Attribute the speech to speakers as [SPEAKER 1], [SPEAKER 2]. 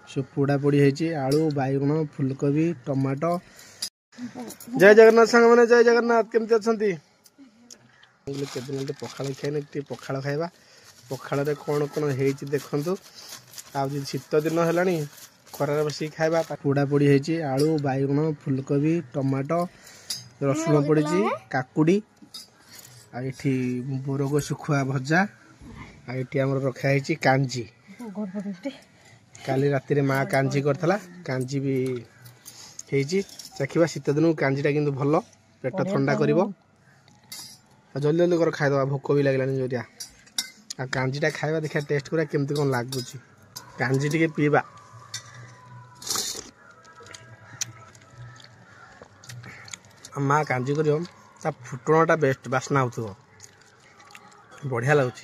[SPEAKER 1] सब पोड़ा पोड़ी है आलू बैगण फुलकोबी टमाटो। जय जगन्नाथ सांग मैंने जय जगन्नाथ केमती अच्छा केदिन पखाड़ खाई पखाड़ खाइबा पखाड़ कौन कौन है देखु आज शीत दिन है खरार बस खाइबा पोड़ा पोड़ी है आलू बैगण फुलकोबी टमाटो रसुण पड़ी काकुड़ी आठी बोरग सुखुआ भजा आठी आम रखाई कांजी काली राति माँ कांजी करथला कांजी भी चाखा शीत दिन कांजीटा कि भल पेट ठंडा कर जल्दी जल्दी कर खाईदे भोक भी लगे जोरिया आ कांजीटा खाइबा देखा टेस्ट करा केमती कौन लगुच कांजी टे पीवा माँ कांजी कर फुटणटा बेस्ट बास्ना हो बढ़िया लगुच।